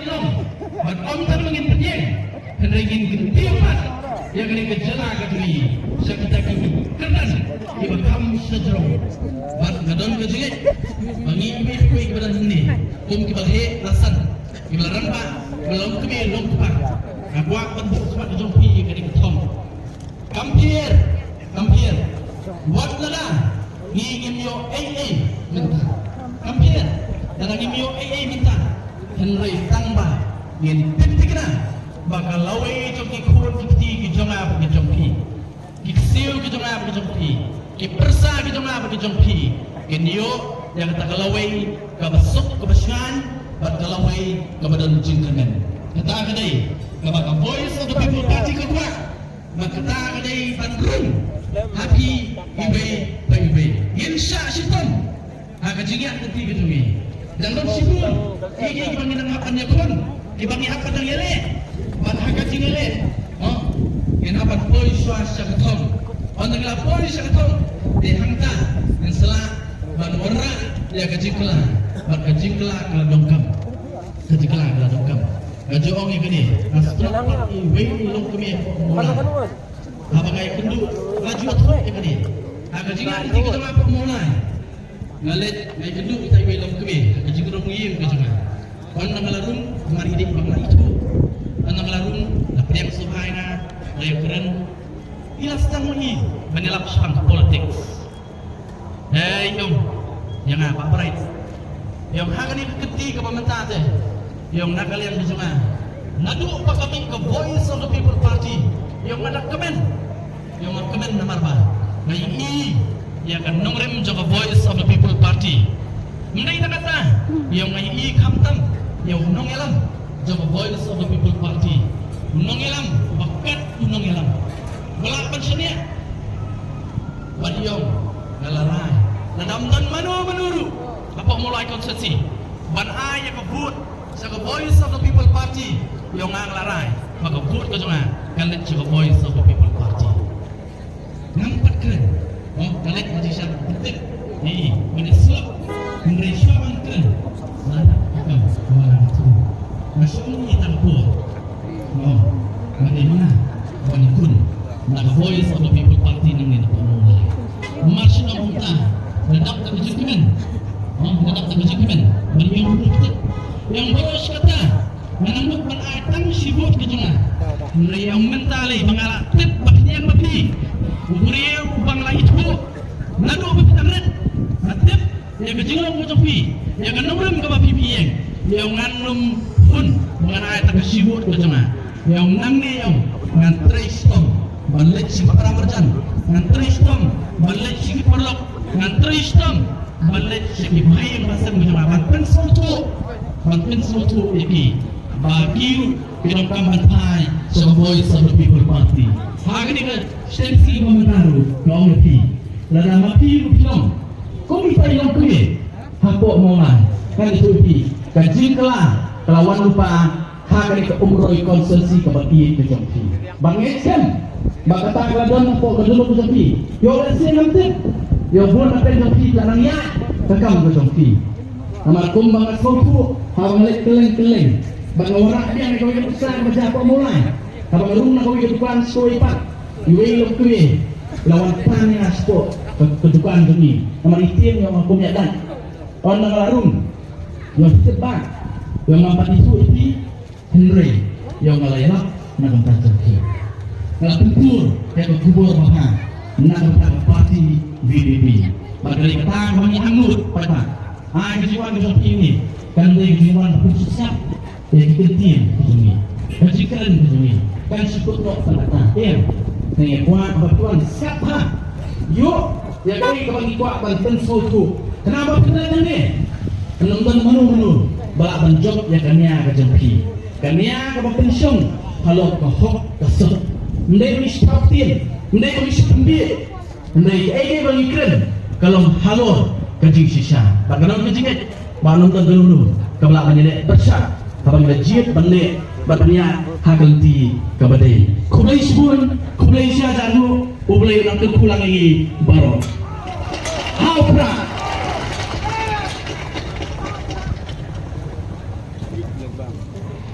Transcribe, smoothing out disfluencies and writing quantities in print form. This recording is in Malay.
nom bat om tan mangin penyeng henregin gentiamat yang kini gejala kedui sekitar kenan iba kam sejero bat ngadon kejengit bangi ibe kuih kebadan ini kibalhe lasan kibal ramba belum kemi lompat agwa bentuk semak jompi kini ketom kampir wat lada ngingim yo minta kampir dan ngingim yo minta henry tangba ngin pitikna bakal lawe joki khur kiti ki jonga ki jompi ki siu ki jonga ki jompi ki persa ki jonga ki jompi kenyo yang kata lawe ka besuk ke besan bat lawe ka badan jingkanan kata kadai ka baka voice of the people party ka kuat makata kadai bandrung happy ibe insya shitam ha ka jingia kiti ki jompi dan dong sibuk iki bangin akan yakun ibangi apa dang yele ban haka jingale en apa poi swasta ketom on ngala poi saketong de hangta en sela ban ora ya kajikla ban kajikla kala dongkam gajo ong ikani astro iwe long kemi mola apa kaya kendu laju atro ikani aga jinga ti kita apa mola ngalet ngai kendu kita iwe long kemi kajikro muyim kajunga on ngalarum mari dik bangla itu on ngalarum yang suhaina keren ilas tangi menilap sang politik yong yang apa berait yang hakani keti ke pemerintah teh yang nak kalian bisma nadu apa kami ke voice of the people party yang ada kemen namar ba ngai yang kan nongrem jaga voice of the people party mendai nak kata yang ngai kamtam yang nongelam jaga voice of the people party nongelam bakat nongelam belak pensiunnya badiong ngalarai nadamdan menuru apa mulai konsesi ban ay ka vote sa voice of the people party yung ngalarai maka vote ka jonga kalit sa voice of the people party nampat kan kalit mati siya betik ni menesuap meresya mangkan nana akam walang tu masuk ni tampu bagaimana kun nak voice of the people party nang ni napamulay march na punta nadap ta kejukiman beri yang betul yang boros kata menambut penatang sibuk kejungan yang mentali mengalak tip baknya yang lebih uburiu bang lagi tu nado berpitaret tip yang kejungan kucopi yang kenumrem ke bapi pieng yang nganum pun mengenai tak sibuk kejungan yang nangni yang ngantri stom balik si para merjan ngantri stom balik si perlok ngantri stom balik si bayi masa menjawab bantuan suatu ini bagi kita kampanai sebagai voice of the people party hari ini kan sensi mementaru kau lebih lada mapi film kau bisa yang kue hapok mulai kan itu kaji kelawan lupa hari ke umroh konsesi kebaki kejampi bang Exem bang kata keladon hapok kedulu kejampi yo lesen nanti yo buat apa kejampi lanangnya rekam kejampi amat kumbang asal habang lek keleng bang orang dia nak kau besar macam apa mulai habang rung nak kau dukan soipat iwe lom kue lawan tanya sport kedukaan ini nama itim yang aku nyatan on ngalarung yang sebab yang mampat isu itu Henry yang ngalayah nak kampas terki nak tempur yang kubur mahal nak kampas parti VDP bagari kata kami hangut pada kejuan ini kan dari kejuan khususnya yang penting ini kajikan ini kan syukur tak terkata dengan kuat bertuan siapa yuk ya kami kebagi kuat banten suatu kenapa kita ini penonton menu balak banjok ya kania kejempi kania ke pensiun kalau ke hok kesel mendai wish kapten mendai wish pembir mendai bagi keren kalau halor kajing sisa bagaimana kajing nonton dulu kabelak menjadi besar kalau menjadi balik batnya haganti kabadai kublai sebun kublai sia jago kublai nak pulang lagi baru haupra